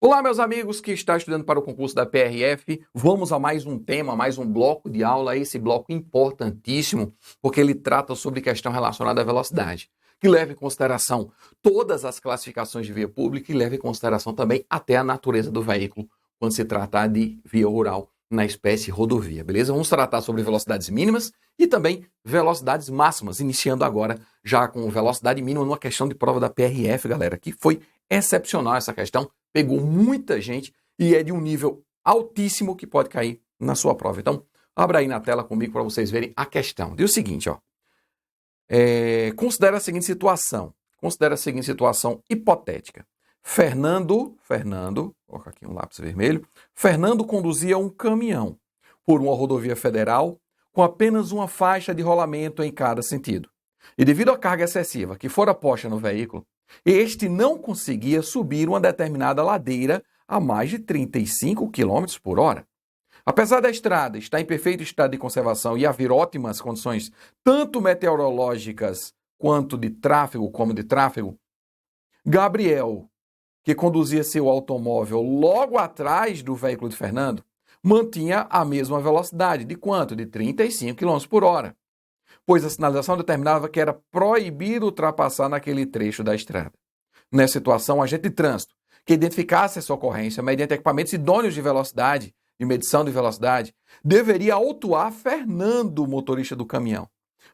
Olá, meus amigos que estão estudando para o concurso da PRF. Vamos a mais um tema, mais um bloco de aula. Esse bloco importantíssimo, porque ele trata sobre questão relacionada à velocidade, que leva em consideração todas as classificações de via pública e leva em consideração também até a natureza do veículo, quando se tratar de via rural na espécie rodovia, beleza? Vamos tratar sobre velocidades mínimas e também velocidades máximas, iniciando agora já com velocidade mínima numa questão de prova da PRF, galera, que foi excepcional essa questão. Pegou muita gente e é de um nível altíssimo que pode cair na sua prova. Então, abra aí na tela comigo para vocês verem a questão. Diz o seguinte, ó. Considera a seguinte situação hipotética. Fernando, coloca aqui um lápis vermelho. Fernando conduzia um caminhão por uma rodovia federal com apenas uma faixa de rolamento em cada sentido. E devido à carga excessiva que fora posta no veículo, este não conseguia subir uma determinada ladeira a mais de 35 km por hora. Apesar da estrada estar em perfeito estado de conservação e haver ótimas condições, tanto meteorológicas quanto de tráfego, Gabriel, que conduzia seu automóvel logo atrás do veículo de Fernando, mantinha a mesma velocidade. De quanto? De 35 km por hora. Pois a sinalização determinava que era proibido ultrapassar naquele trecho da estrada. Nessa situação, o agente de trânsito, que identificasse essa ocorrência mediante equipamentos idôneos de velocidade, de medição de velocidade, deveria autuar Fernando, motorista do caminhão,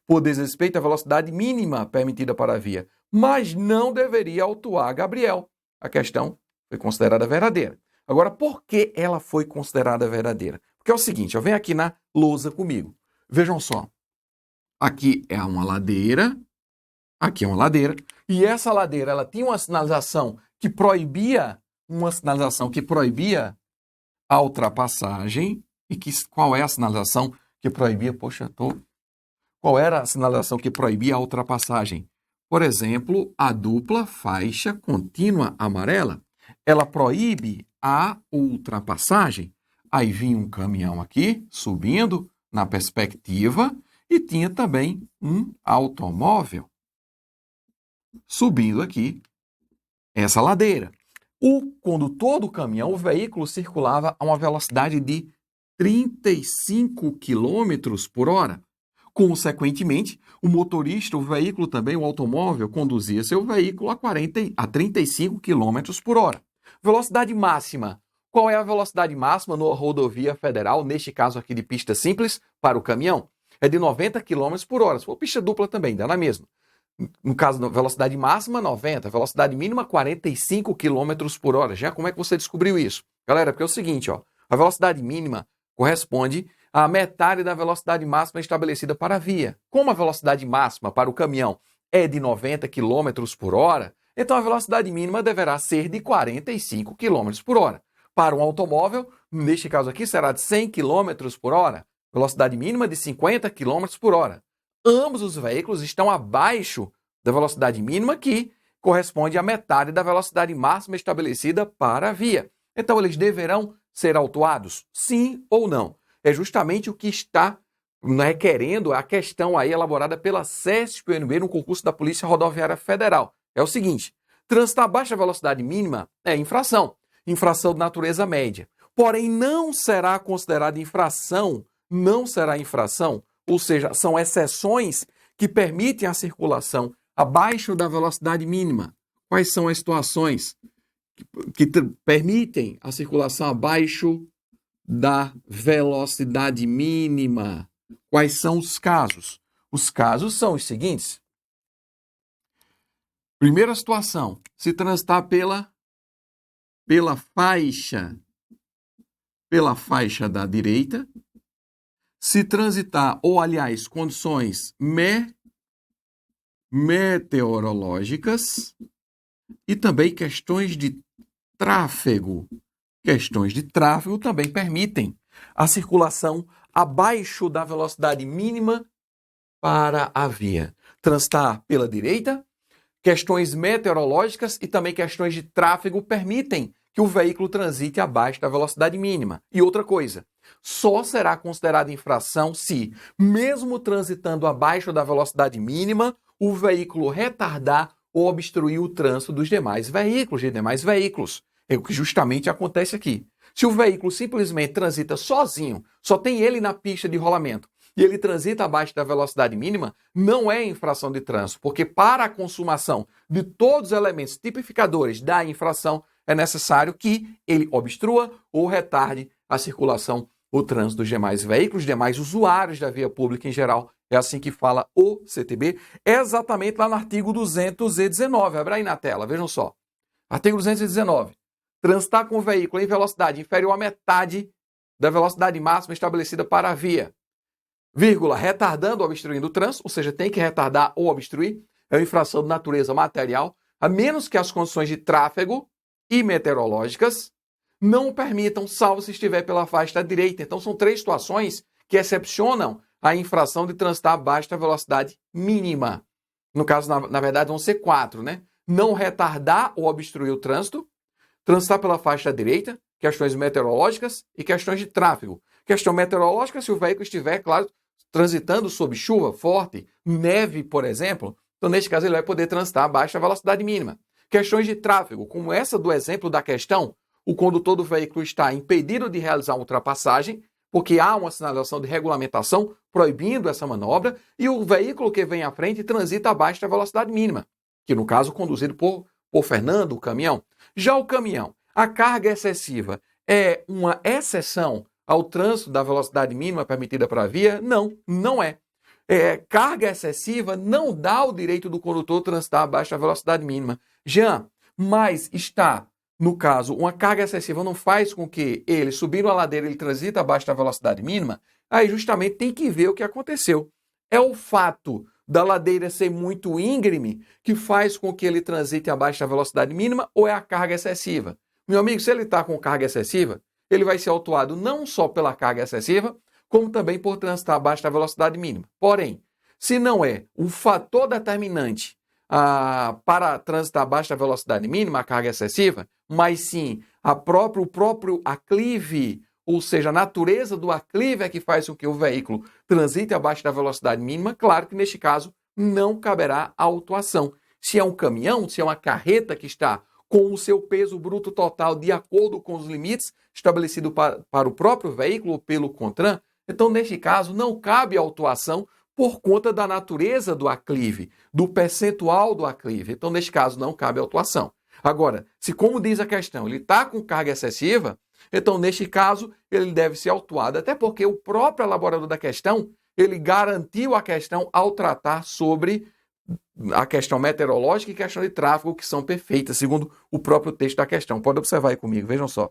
por desrespeito à velocidade mínima permitida para a via, mas não deveria autuar Gabriel. A questão foi considerada verdadeira. Agora, por que ela foi considerada verdadeira? Porque é o seguinte, vem aqui na lousa comigo. Vejam só. Aqui é uma ladeira, aqui é uma ladeira, e essa ladeira ela tinha uma sinalização que proibia a ultrapassagem. E qual é a sinalização que proibia? Qual era a sinalização que proibia a ultrapassagem? Por exemplo, a dupla faixa contínua amarela, ela proíbe a ultrapassagem. Aí vinha um caminhão aqui, subindo na perspectiva, e tinha também um automóvel subindo aqui essa ladeira. O condutor do caminhão, o veículo circulava a uma velocidade de 35 km por hora. Consequentemente, o motorista, o veículo também, o automóvel, conduzia seu veículo a 35 km por hora. Velocidade máxima. Qual é a velocidade máxima numa rodovia federal, neste caso aqui de pista simples, para o caminhão? É de 90 km por hora. Se for pista dupla também, dá na mesma. No caso, velocidade máxima, 90. Velocidade mínima, 45 km por hora. Já como é que você descobriu isso? Galera, porque é o seguinte, ó, a velocidade mínima corresponde à metade da velocidade máxima estabelecida para a via. Como a velocidade máxima para o caminhão é de 90 km por hora, então a velocidade mínima deverá ser de 45 km por hora. Para um automóvel, neste caso aqui, será de 100 km por hora. Velocidade mínima de 50 km por hora. Ambos os veículos estão abaixo da velocidade mínima, que corresponde à metade da velocidade máxima estabelecida para a via. Então, eles deverão ser autuados? Sim ou não? É justamente o que está requerendo a questão aí elaborada pela CESP-UNB no concurso da Polícia Rodoviária Federal. É o seguinte, transitar abaixo da velocidade mínima é infração. Infração de natureza média. Porém, não será considerada infração, ou seja, são exceções que permitem a circulação abaixo da velocidade mínima. Quais são as situações que permitem a circulação abaixo da velocidade mínima? Quais são os casos? Os casos são os seguintes. Primeira situação, se transitar pela faixa da direita, se transitar, condições meteorológicas e também questões de tráfego. Questões de tráfego também permitem a circulação abaixo da velocidade mínima para a via. Transitar pela direita, questões meteorológicas e também questões de tráfego permitem que o veículo transite abaixo da velocidade mínima. E outra coisa, só será considerada infração se, mesmo transitando abaixo da velocidade mínima, o veículo retardar ou obstruir o trânsito dos demais veículos. É o que justamente acontece aqui. Se o veículo simplesmente transita sozinho, só tem ele na pista de rolamento, e ele transita abaixo da velocidade mínima, não é infração de trânsito, porque para a consumação de todos os elementos tipificadores da infração, é necessário que ele obstrua ou retarde a circulação, o trânsito dos demais veículos, demais usuários da via pública em geral. É assim que fala o CTB, exatamente lá no artigo 219. Abre aí na tela, vejam só. Artigo 219. Transitar com o veículo em velocidade inferior à metade da velocidade máxima estabelecida para a via, vírgula, retardando ou obstruindo o trânsito, ou seja, tem que retardar ou obstruir, é uma infração de natureza material, a menos que as condições de tráfego e meteorológicas não o permitam, salvo se estiver pela faixa da direita. Então, são 3 situações que excepcionam a infração de transitar abaixo da velocidade mínima. No caso, na verdade, vão ser 4, né? Não retardar ou obstruir o trânsito, transitar pela faixa da direita, questões meteorológicas e questões de tráfego. Questão meteorológica, se o veículo estiver, claro, transitando sob chuva forte, neve, por exemplo, então, neste caso, ele vai poder transitar abaixo da velocidade mínima. Questões de tráfego, como essa do exemplo da questão, o condutor do veículo está impedido de realizar uma ultrapassagem, porque há uma sinalização de regulamentação proibindo essa manobra, e o veículo que vem à frente transita abaixo da velocidade mínima, que no caso conduzido por Fernando, o caminhão. Já o caminhão, a carga excessiva é uma exceção ao trânsito da velocidade mínima permitida para a via? Não, não é. Carga excessiva não dá o direito do condutor transitar abaixo da velocidade mínima. Jean, mas está, no caso, uma carga excessiva não faz com que ele, subindo a ladeira, ele transita abaixo da velocidade mínima? Aí justamente tem que ver o que aconteceu. É o fato da ladeira ser muito íngreme que faz com que ele transite abaixo da velocidade mínima, ou é a carga excessiva? Meu amigo, se ele está com carga excessiva, ele vai ser autuado não só pela carga excessiva, como também por transitar abaixo da velocidade mínima. Porém, se não é um fator determinante para transitar abaixo da velocidade mínima, a carga excessiva, mas sim o próprio aclive, ou seja, a natureza do aclive é que faz com que o veículo transite abaixo da velocidade mínima, claro que neste caso não caberá autuação. Se é um caminhão, se é uma carreta que está com o seu peso bruto total de acordo com os limites estabelecidos para o próprio veículo pelo CONTRAN, então neste caso não cabe autuação por conta da natureza do aclive, do percentual do aclive. Então neste caso não cabe autuação. Agora, se como diz a questão, ele está com carga excessiva, então neste caso ele deve ser autuado, até porque o próprio elaborador da questão, ele garantiu a questão ao tratar sobre a questão meteorológica e questão de tráfego, que são perfeitas, segundo o próprio texto da questão. Pode observar aí comigo, vejam só.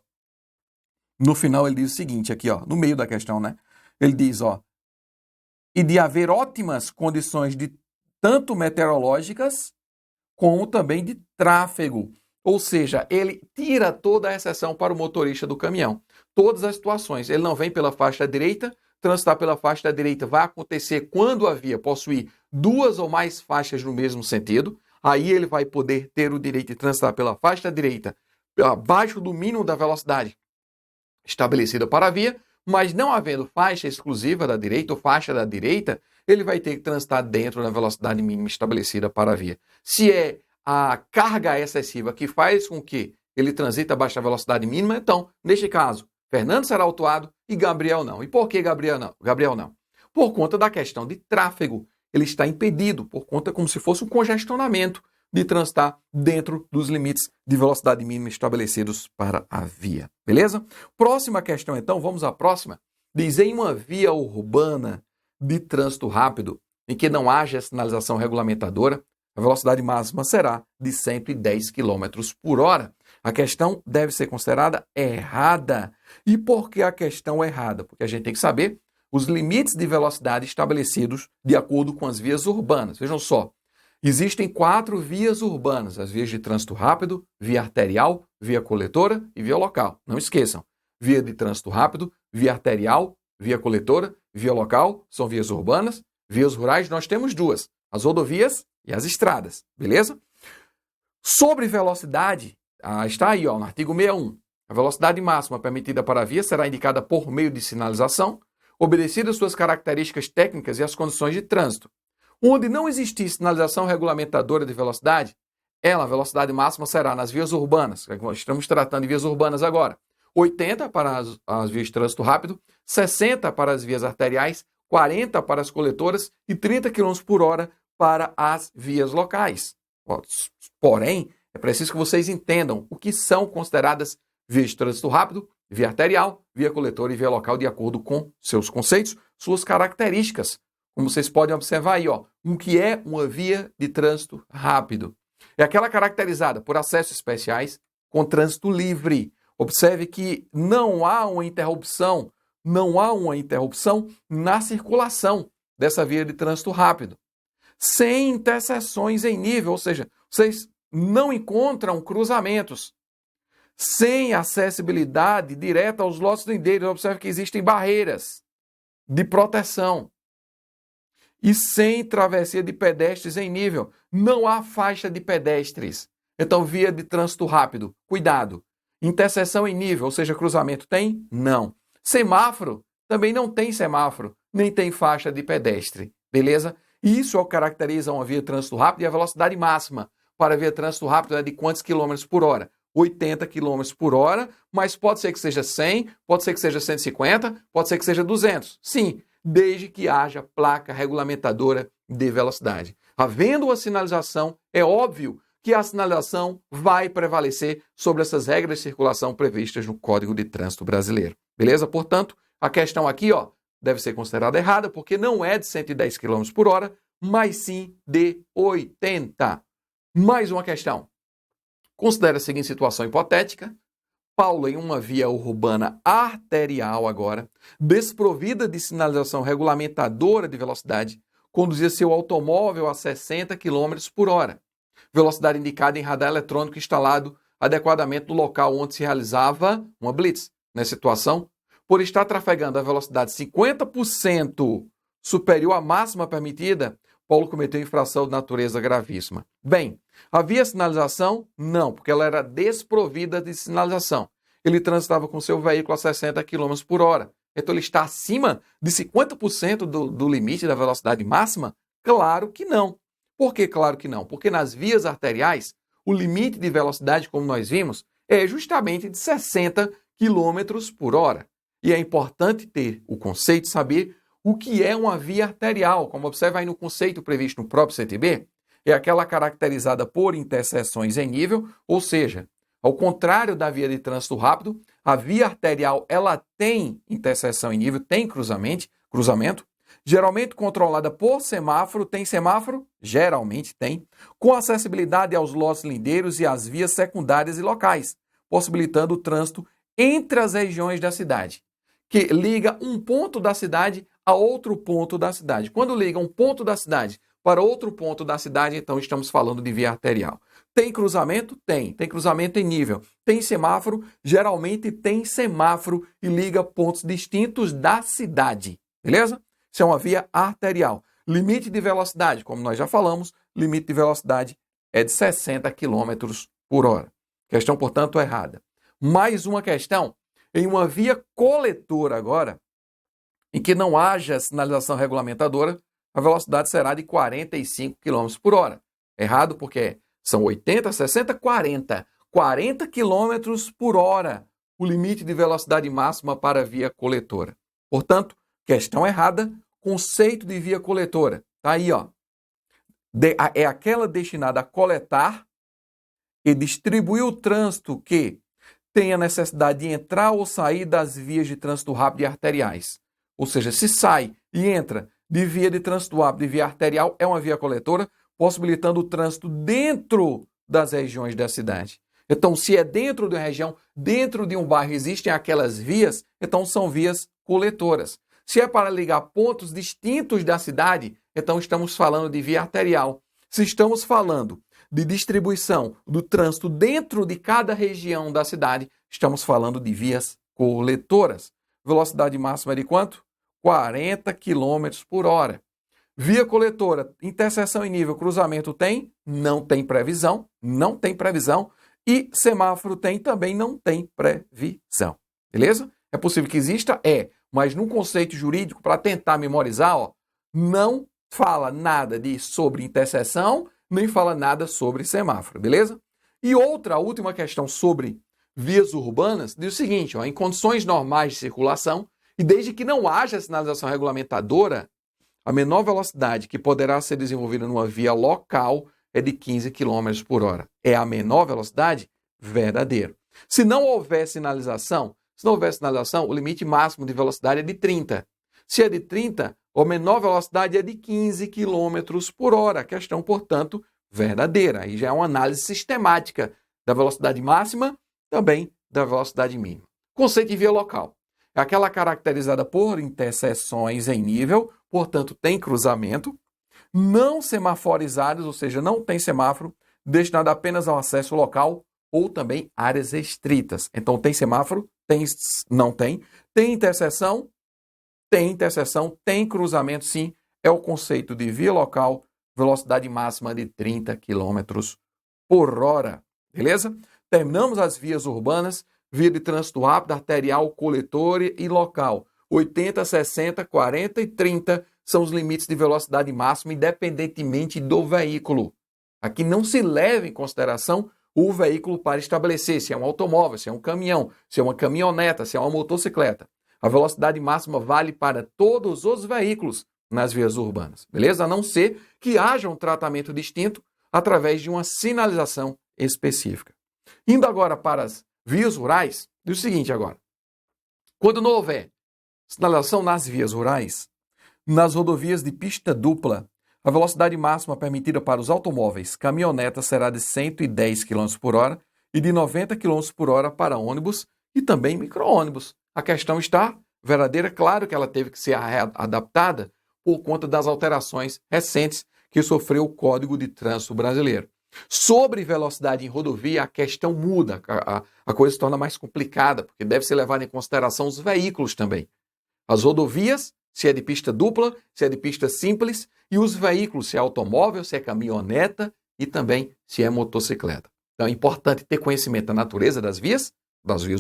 No final ele diz o seguinte aqui, ó, no meio da questão, né? Ele diz, ó, e de haver ótimas condições de tanto meteorológicas como também de tráfego. Ou seja, ele tira toda a exceção para o motorista do caminhão. Todas as situações. Ele não vem pela faixa da direita. Transitar pela faixa da direita vai acontecer quando a via possuir 2 ou mais faixas no mesmo sentido. Aí ele vai poder ter o direito de transitar pela faixa da direita abaixo do mínimo da velocidade estabelecida para a via, mas não havendo faixa exclusiva da direita ou faixa da direita, ele vai ter que transitar dentro da velocidade mínima estabelecida para a via. Se é a carga excessiva que faz com que ele transite abaixo da velocidade mínima, então, neste caso, Fernando será autuado e Gabriel não. E por que Gabriel não? Gabriel não. Por conta da questão de tráfego. Ele está impedido, por conta como se fosse um congestionamento de transitar dentro dos limites de velocidade mínima estabelecidos para a via. Beleza? Próxima questão, então, vamos à próxima. Diz, em uma via urbana de trânsito rápido, em que não haja sinalização regulamentadora, a velocidade máxima será de 110 km por hora. A questão deve ser considerada errada. E por que a questão é errada? Porque a gente tem que saber os limites de velocidade estabelecidos de acordo com as vias urbanas. Vejam só, existem 4 vias urbanas, as vias de trânsito rápido, via arterial, via coletora e via local. Não esqueçam, via de trânsito rápido, via arterial, via coletora, via local, são vias urbanas. Vias rurais nós temos 2, as rodovias e as estradas, beleza? Sobre velocidade, está aí, ó, no artigo 61. A velocidade máxima permitida para a via será indicada por meio de sinalização, obedecidas suas características técnicas e as condições de trânsito. Onde não existir sinalização regulamentadora de velocidade, a velocidade máxima será nas vias urbanas, estamos tratando de vias urbanas agora, 80 para as vias de trânsito rápido, 60 para as vias arteriais, 40 para as coletoras e 30 km por hora para as vias locais. Porém, é preciso que vocês entendam o que são consideradas vias de trânsito rápido, via arterial, via coletora e via local, de acordo com seus conceitos, suas características. Como vocês podem observar aí, o que é uma via de trânsito rápido? É aquela caracterizada por acessos especiais com trânsito livre. Observe que não há uma interrupção na circulação dessa via de trânsito rápido. Sem interseções em nível, ou seja, vocês não encontram cruzamentos. Sem acessibilidade direta aos lotes lindeiros, observe que existem barreiras de proteção. E sem travessia de pedestres em nível. Não há faixa de pedestres. Então, via de trânsito rápido, cuidado. Interseção em nível, ou seja, cruzamento tem? Não. Semáforo, também não tem semáforo, nem tem faixa de pedestre, beleza? Isso é o que caracteriza uma via de trânsito rápido e a velocidade máxima para a via de trânsito rápido é de quantos quilômetros por hora? 80 km por hora, mas pode ser que seja 100, pode ser que seja 150, pode ser que seja 200. Sim, desde que haja placa regulamentadora de velocidade. Havendo uma sinalização, é óbvio que a sinalização vai prevalecer sobre essas regras de circulação previstas no Código de Trânsito Brasileiro. Beleza? Portanto, a questão aqui, deve ser considerada errada, porque não é de 110 km por hora, mas sim de 80. Mais uma questão. Considere a seguinte situação hipotética. Paulo, em uma via urbana arterial agora, desprovida de sinalização regulamentadora de velocidade, conduzia seu automóvel a 60 km por hora. Velocidade indicada em radar eletrônico instalado adequadamente no local onde se realizava uma blitz. Nessa situação, por estar trafegando a velocidade 50% superior à máxima permitida, Paulo cometeu infração de natureza gravíssima. Bem, havia sinalização? Não, porque ela era desprovida de sinalização. Ele transitava com seu veículo a 60 km por hora. Então ele está acima de 50% do limite da velocidade máxima? Claro que não. Por que claro que não? Porque nas vias arteriais, o limite de velocidade, como nós vimos, é justamente de 60 km por hora. E é importante ter o conceito, saber o que é uma via arterial. Como observa aí no conceito previsto no próprio CTB, é aquela caracterizada por interseções em nível, ou seja, ao contrário da via de trânsito rápido, a via arterial ela tem interseção em nível, tem cruzamento, geralmente controlada por semáforo. Tem semáforo? Geralmente tem, com acessibilidade aos lotes lindeiros e às vias secundárias e locais, possibilitando o trânsito entre as regiões da cidade, que liga um ponto da cidade a outro ponto da cidade. Quando liga um ponto da cidade para outro ponto da cidade, então estamos falando de via arterial. Tem cruzamento? Tem. Tem cruzamento em nível. Tem semáforo? Geralmente tem semáforo e liga pontos distintos da cidade. Beleza? Isso é uma via arterial. Limite de velocidade, como nós já falamos, limite de velocidade é de 60 km por hora. Questão, portanto, errada. Mais uma questão. Em uma via coletora agora, em que não haja sinalização regulamentadora, a velocidade será de 45 km por hora. Errado porque são 80, 60, 40. 40 km por hora o limite de velocidade máxima para a via coletora. Portanto, questão errada, conceito de via coletora. Está aí, é aquela destinada a coletar e distribuir o trânsito que tem a necessidade de entrar ou sair das vias de trânsito rápido e arteriais. Ou seja, se sai e entra de via de trânsito rápido e via arterial, é uma via coletora, possibilitando o trânsito dentro das regiões da cidade. Então, se é dentro de uma região, dentro de um bairro, existem aquelas vias, então são vias coletoras. Se é para ligar pontos distintos da cidade, então estamos falando de via arterial. Se estamos falando de distribuição do trânsito dentro de cada região da cidade, estamos falando de vias coletoras. Velocidade máxima de quanto? 40 km por hora. Via coletora, interseção em nível, cruzamento tem? Não tem previsão, não tem previsão. E semáforo tem? Também não tem previsão. Beleza? É possível que exista? É. Mas no conceito jurídico, para tentar memorizar, não fala nada sobre interseção, nem fala nada sobre semáforo, beleza? E outra, última questão sobre vias urbanas, diz o seguinte, ó, em condições normais de circulação, e desde que não haja sinalização regulamentadora, a menor velocidade que poderá ser desenvolvida numa via local é de 15 km por hora. É a menor velocidade? Verdadeiro. Se não houver sinalização, o limite máximo de velocidade é de 30. Se é de 30, a menor velocidade é de 15 km por hora. A questão, portanto, verdadeira. Aí já é uma análise sistemática da velocidade máxima, também da velocidade mínima. Conceito de via local. É aquela caracterizada por interseções em nível, portanto tem cruzamento, não semaforizadas, ou seja, não tem semáforo, destinado apenas ao acesso local ou também áreas restritas. Então tem semáforo? Não tem. Tem interseção? Tem interseção, tem cruzamento, sim. É o conceito de via local, velocidade máxima de 30 km por hora. Beleza? Terminamos as vias urbanas, via de trânsito rápido, arterial, coletor e local. 80, 60, 40 e 30 são os limites de velocidade máxima, independentemente do veículo. Aqui não se leva em consideração o veículo para estabelecer se é um automóvel, se é um caminhão, se é uma caminhoneta, se é uma motocicleta. A velocidade máxima vale para todos os veículos nas vias urbanas, beleza? A não ser que haja um tratamento distinto através de uma sinalização específica. Indo agora para as vias rurais, diz o seguinte agora. Quando não houver sinalização nas vias rurais, nas rodovias de pista dupla, a velocidade máxima permitida para os automóveis, caminhonetas, será de 110 km por hora e de 90 km por hora para ônibus e também micro-ônibus. A questão está verdadeira, claro que ela teve que ser adaptada por conta das alterações recentes que sofreu o Código de Trânsito Brasileiro. Sobre velocidade em rodovia, a questão muda, a coisa se torna mais complicada, porque deve ser levada em consideração os veículos também. As rodovias, se é de pista dupla, se é de pista simples, e os veículos, se é automóvel, se é caminhoneta e também se é motocicleta. Então é importante ter conhecimento da natureza das vias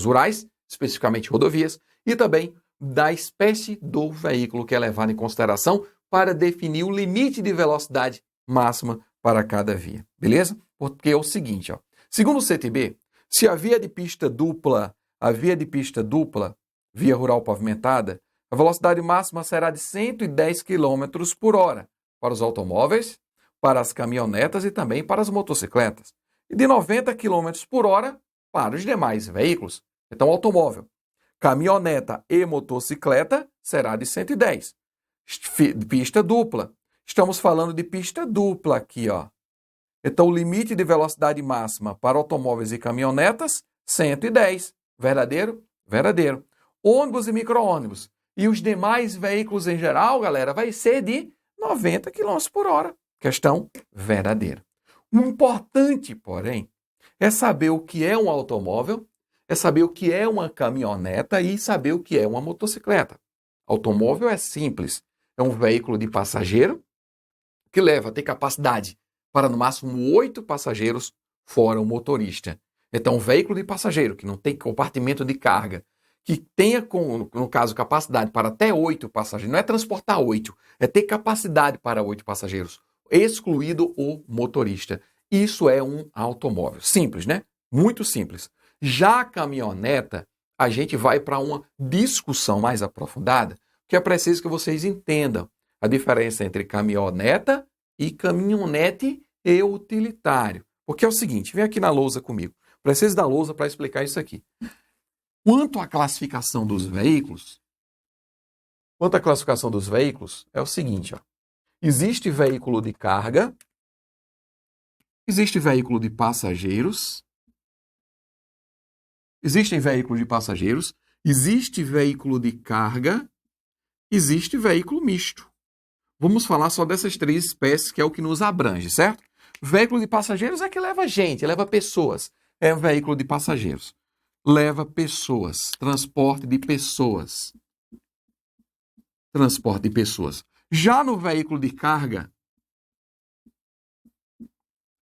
rurais, especificamente rodovias, e também da espécie do veículo que é levado em consideração para definir o limite de velocidade máxima para cada via, beleza? Porque é o seguinte, ó, segundo o CTB, se a via de pista dupla, via rural pavimentada, a velocidade máxima será de 110 km por hora para os automóveis, para as caminhonetas e também para as motocicletas, e de 90 km por hora para os demais veículos. Então, automóvel, caminhoneta e motocicleta será de 110. Pista dupla. Estamos falando de pista dupla aqui, ó. Então, o limite de velocidade máxima para automóveis e caminhonetas, 110. Verdadeiro? Verdadeiro. Ônibus e micro-ônibus. E os demais veículos em geral, galera, vai ser de 90 km por hora. Questão verdadeira. O importante, porém, é saber o que é um automóvel, é saber o que é uma caminhoneta e saber o que é uma motocicleta. Automóvel é simples. É um veículo de passageiro que tem capacidade para no máximo 8 passageiros, fora o motorista. Então, um veículo de passageiro que não tem compartimento de carga, que tenha, no caso, capacidade para até 8 passageiros, não é transportar 8, é ter capacidade para 8 passageiros, excluído o motorista. Isso é um automóvel. Simples, né? Muito simples. Já a caminhoneta, a gente vai para uma discussão mais aprofundada, que é preciso que vocês entendam a diferença entre caminhoneta e caminhonete e utilitário. Porque é o seguinte, vem aqui na lousa comigo. Preciso da lousa para explicar isso aqui. Quanto à classificação dos veículos, é o seguinte, ó. Existe veículo de carga, existe veículo de passageiros, existe veículo de carga, existe veículo misto. Vamos falar só dessas 3 espécies, que é o que nos abrange, certo? Veículo de passageiros é que leva gente, leva pessoas. É um veículo de passageiros. Leva pessoas, transporte de pessoas. Já no veículo de carga,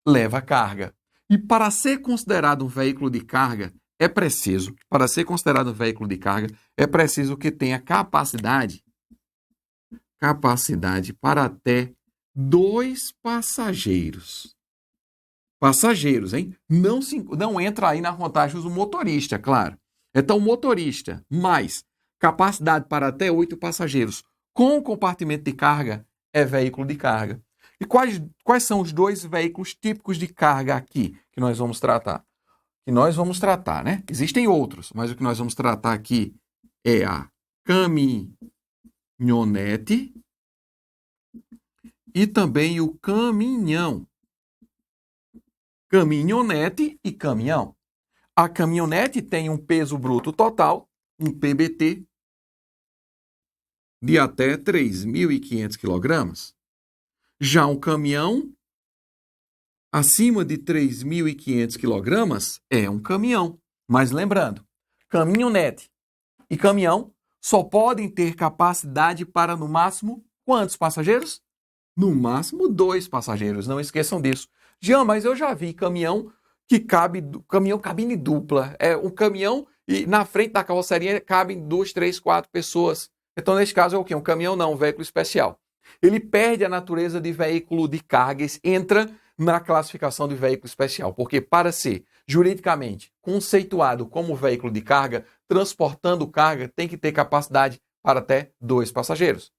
leva carga. E para ser considerado um veículo de carga, é preciso que tenha capacidade para até 2 passageiros. passageiros, hein? Não entra aí na contagem do motorista, claro. Então, motorista mais capacidade para até 8 passageiros com compartimento de carga é veículo de carga. E quais são os dois veículos típicos de carga aqui que nós vamos tratar? Né? Existem outros, mas o que nós vamos tratar aqui é a caminhonete e também o caminhão. Caminhonete e caminhão. A caminhonete tem um peso bruto total, um PBT, de até 3.500 kg. Já um caminhão, acima de 3.500 kg, é um caminhão. Mas lembrando, caminhonete e caminhão só podem ter capacidade para, no máximo, quantos passageiros? No máximo, 2 passageiros. Não esqueçam disso. Jean, mas eu já vi caminhão que caminhão cabine dupla. É um caminhão e na frente da carroceria cabem 2, 3, 4 pessoas. Então, nesse caso, é o quê? Um caminhão não, um veículo especial. Ele perde a natureza de veículo de carga, entra na classificação de veículo especial, porque para ser juridicamente conceituado como veículo de carga, transportando carga, tem que ter capacidade para até 2 passageiros.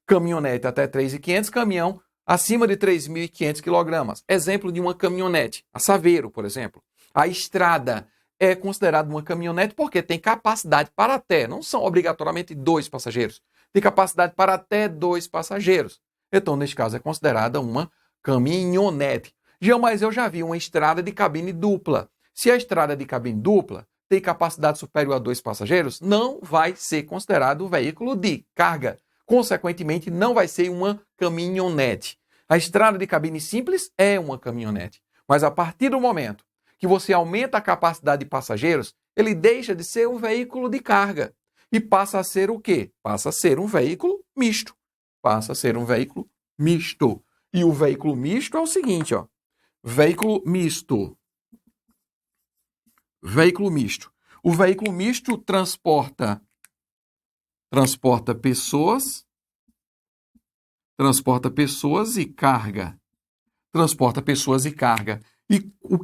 Caminhonete até 3.500, caminhão acima de 3.500 kg. Exemplo de uma caminhonete, a Saveiro, por exemplo. A Estrada é considerada uma caminhonete porque tem capacidade para até, não são obrigatoriamente 2 passageiros, tem capacidade para até 2 passageiros. Então, neste caso, é considerada uma caminhonete. Mas eu já vi uma estrada de cabine dupla. Se a estrada de cabine dupla tem capacidade superior a 2 passageiros, não vai ser considerado um veículo de carga. Consequentemente, não vai ser uma caminhonete. A estrada de cabine simples é uma caminhonete. Mas a partir do momento que você aumenta a capacidade de passageiros, ele deixa de ser um veículo de carga e passa a ser o quê? Passa a ser um veículo misto. Passa a ser um veículo misto. E o veículo misto é o seguinte, ó. Veículo misto. Veículo misto. O veículo misto transporta pessoas e carga. Transporta pessoas e carga. E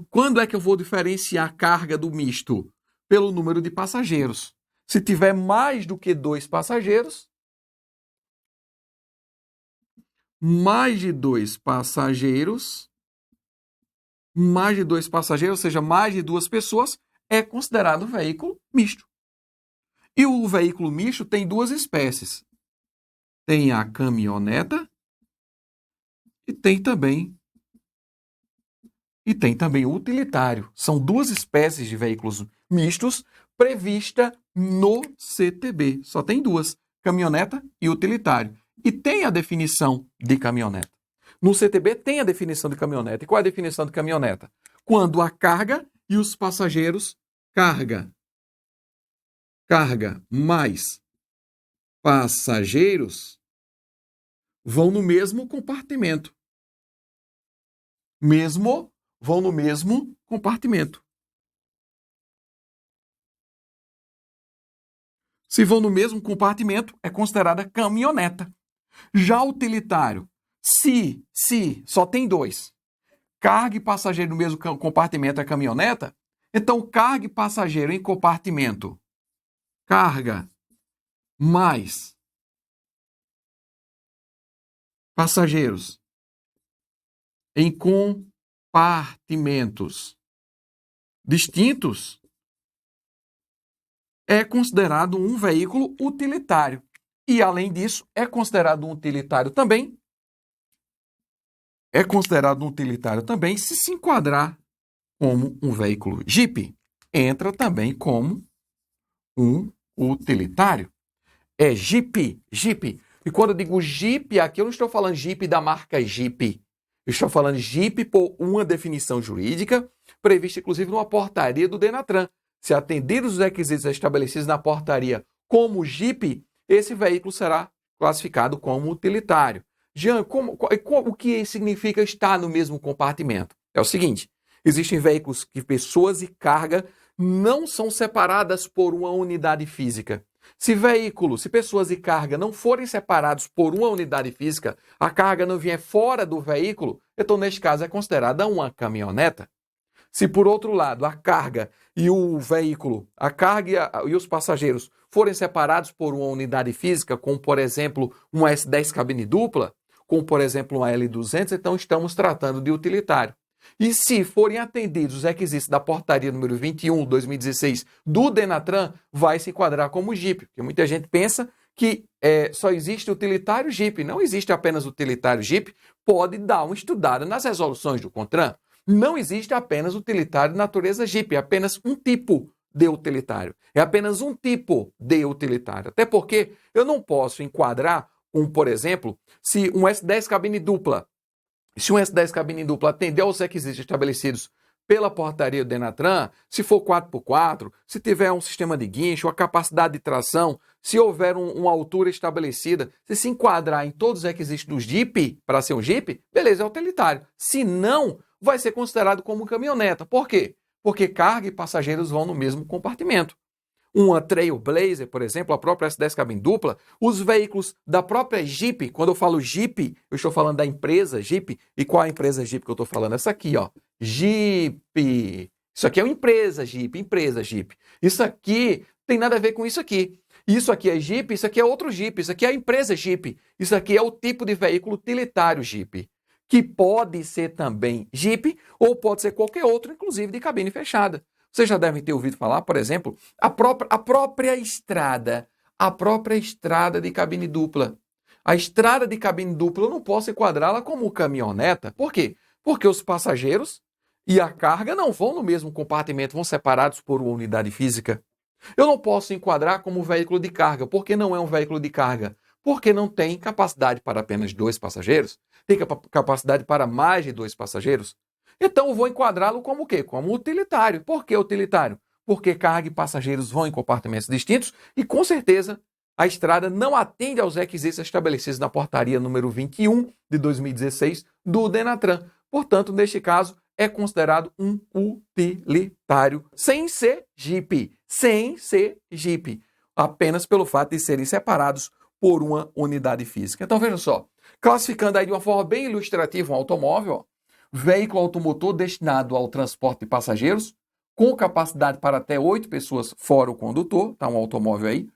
quando é que eu vou diferenciar a carga do misto? Pelo número de passageiros. Se tiver mais do que 2 passageiros, mais de 2 passageiros, ou seja, mais de 2 pessoas, é considerado veículo misto. E o veículo misto tem 2 espécies. Tem a caminhoneta e tem também o utilitário. São 2 espécies de veículos mistos prevista no CTB. Só tem 2, caminhoneta e utilitário. E tem a definição de caminhoneta. No CTB tem a definição de caminhoneta. E qual é a definição de caminhoneta? Quando a carga e os passageiros, carga mais passageiros, vão no mesmo compartimento. Vão no mesmo compartimento. Se vão no mesmo compartimento, é considerada caminhoneta. Já utilitário, se só tem 2, carga e passageiro no mesmo compartimento é caminhoneta, então carga e passageiro em compartimento, carga mais passageiros em compartimentos distintos, é considerado um veículo utilitário. E, além disso, é considerado um utilitário também se enquadrar como um veículo Jeep. Entra também como um utilitário. É Jeep. E quando eu digo Jeep, aqui eu não estou falando Jeep da marca Jeep. Eu estou falando Jeep por uma definição jurídica, prevista inclusive numa portaria do Denatran. Se atendidos os requisitos estabelecidos na portaria como Jeep, esse veículo será classificado como utilitário. Jean, o que significa estar no mesmo compartimento? É o seguinte, existem veículos que pessoas e carga não são separadas por uma unidade física. Se pessoas e carga não forem separados por uma unidade física, a carga não vier fora do veículo, então neste caso é considerada uma caminhoneta. Se por outro lado a carga e o veículo, a carga e os passageiros forem separados por uma unidade física, como por exemplo uma S10 cabine dupla, como por exemplo uma L200, então estamos tratando de utilitário. E se forem atendidos os requisitos da portaria número 21/2016 do Denatran, vai se enquadrar como Jeep, porque muita gente pensa que só existe utilitário Jeep. Não existe apenas utilitário Jeep, pode dar uma estudada nas resoluções do CONTRAN. Não existe apenas utilitário de natureza Jeep, é apenas um tipo de utilitário. É apenas um tipo de utilitário. Até porque eu não posso enquadrar, como por exemplo, se um S10 cabine dupla, atender aos requisitos estabelecidos pela portaria do Denatran, se for 4x4, se tiver um sistema de guincho, a capacidade de tração, se houver uma altura estabelecida, se enquadrar em todos os requisitos do Jeep, para ser um Jeep, beleza, é utilitário. Se não, vai ser considerado como caminhoneta. Por quê? Porque carga e passageiros vão no mesmo compartimento. Uma Trailblazer, por exemplo, a própria S10 cabine dupla, os veículos da própria Jeep, quando eu falo Jeep, eu estou falando da empresa Jeep. E qual é a empresa Jeep que eu estou falando? Essa aqui, ó, Jeep. Isso aqui é uma empresa Jeep. Isso aqui tem nada a ver com isso aqui. Isso aqui é Jeep, isso aqui é outro Jeep, isso aqui é a empresa Jeep. Isso aqui é o tipo de veículo utilitário Jeep, que pode ser também Jeep ou pode ser qualquer outro, inclusive de cabine fechada. Vocês já devem ter ouvido falar, por exemplo, a própria estrada de cabine dupla. A estrada de cabine dupla eu não posso enquadrá-la como caminhoneta. Por quê? Porque os passageiros e a carga não vão no mesmo compartimento, vão separados por uma unidade física. Eu não posso enquadrar como veículo de carga. Por que não é um veículo de carga? Porque não tem capacidade para apenas 2 passageiros, tem capacidade para mais de 2 passageiros. Então eu vou enquadrá-lo como o quê? Como utilitário. Por que utilitário? Porque carga e passageiros vão em compartimentos distintos e, com certeza, a estrada não atende aos requisitos estabelecidos na portaria número 21/2016 do Denatran. Portanto, neste caso, é considerado um utilitário, sem ser Jeep. Apenas pelo fato de serem separados por uma unidade física. Então, veja só, classificando aí de uma forma bem ilustrativa um automóvel, ó, veículo automotor destinado ao transporte de passageiros, com capacidade para até 8 pessoas fora o condutor, tá um automóvel aí.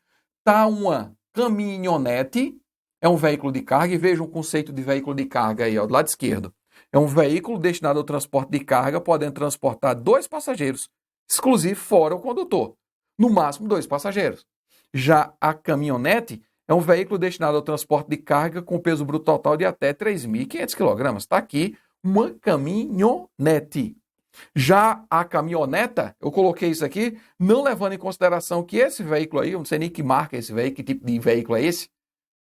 Tá uma caminhonete, é um veículo de carga, e veja um conceito de veículo de carga aí, ó, do lado esquerdo. É um veículo destinado ao transporte de carga, podendo transportar 2 passageiros, exclusivo fora o condutor. No máximo 2 passageiros. Já a caminhonete é um veículo destinado ao transporte de carga com peso bruto total de até 3.500 kg. Está aqui uma caminhonete. Já a caminhoneta, eu coloquei isso aqui, não levando em consideração que esse veículo aí, eu não sei nem que marca é esse veículo, que tipo de veículo é esse,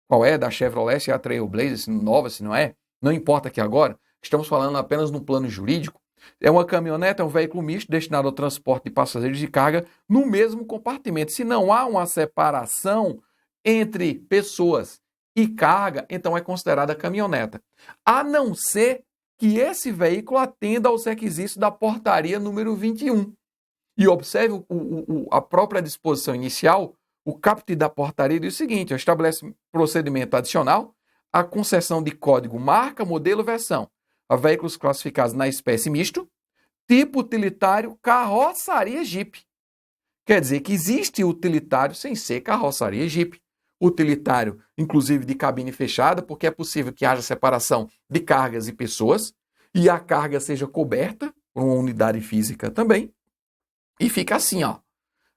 qual é, da Chevrolet, se é a Trailblazer, se nova, se não é, não importa aqui agora, estamos falando apenas no plano jurídico. É uma caminhoneta, é um veículo misto destinado ao transporte de passageiros de carga no mesmo compartimento. Se não há uma separação entre pessoas e carga, então é considerada caminhoneta. A não ser que esse veículo atenda aos requisitos da portaria número 21. E observe a própria disposição inicial, o caput da portaria diz o seguinte, estabelece procedimento adicional, a concessão de código marca, modelo, versão, a veículos classificados na espécie misto, tipo utilitário, carroçaria Jeep. Quer dizer que existe utilitário sem ser carroçaria Jeep. Utilitário, inclusive de cabine fechada, porque é possível que haja separação de cargas e pessoas, e a carga seja coberta por uma unidade física também. E fica assim, ó.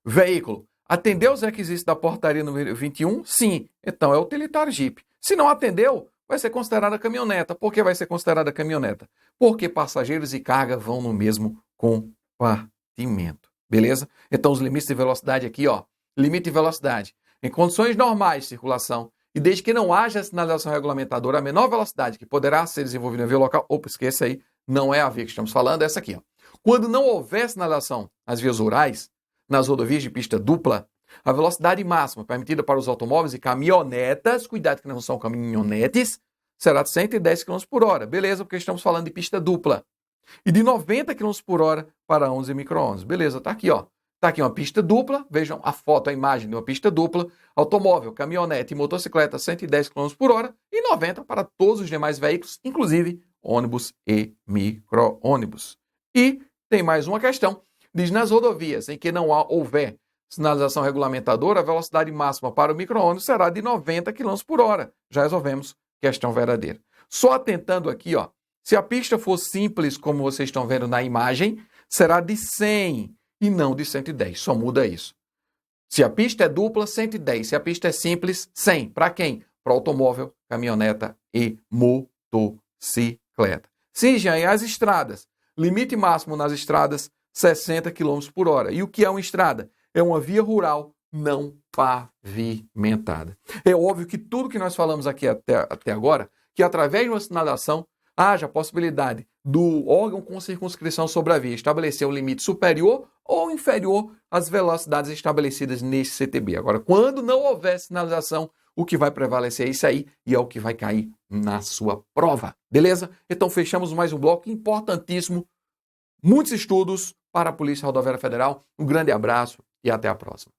Veículo, atendeu os requisitos da portaria número 21? Sim. Então é utilitário Jeep. Se não atendeu, vai ser considerada caminhoneta. Por que vai ser considerada caminhoneta? Porque passageiros e carga vão no mesmo compartimento. Beleza? Então os limites de velocidade aqui, ó. Limite de velocidade. Em condições normais de circulação, e desde que não haja sinalização regulamentadora, a menor velocidade que poderá ser desenvolvida na via local, opa, esqueça aí, não é a via que estamos falando, é essa aqui, ó. Quando não houver sinalização nas vias rurais, nas rodovias de pista dupla, a velocidade máxima permitida para os automóveis e caminhonetas, cuidado que não são caminhonetes, será de 110 km por hora. Beleza, porque estamos falando de pista dupla. E de 90 km por hora para 11 micro-ondas. Beleza, tá aqui, ó. Está aqui uma pista dupla, vejam a foto, a imagem de uma pista dupla, automóvel, caminhonete e motocicleta 110 km por hora e 90 para todos os demais veículos, inclusive ônibus e micro-ônibus. E tem mais uma questão, diz nas rodovias em que não houver sinalização regulamentadora, a velocidade máxima para o micro-ônibus será de 90 km por hora. Já resolvemos, questão verdadeira. Só atentando aqui, ó, se a pista for simples, como vocês estão vendo na imagem, será de 100 e não de 110, só muda isso. Se a pista é dupla, 110. Se a pista é simples, 100. Para quem? Para automóvel, caminhoneta e motocicleta. Sim, Jean, e as estradas? Limite máximo nas estradas, 60 km por hora. E o que é uma estrada? É uma via rural não pavimentada. É óbvio que tudo que nós falamos aqui até agora, que através de uma sinalização, haja a possibilidade do órgão com circunscrição sobre a via estabelecer um limite superior ou inferior às velocidades estabelecidas nesse CTB. Agora, quando não houver sinalização, o que vai prevalecer é isso aí e é o que vai cair na sua prova. Beleza? Então, fechamos mais um bloco importantíssimo. Muitos estudos para a Polícia Rodoviária Federal. Um grande abraço e até a próxima.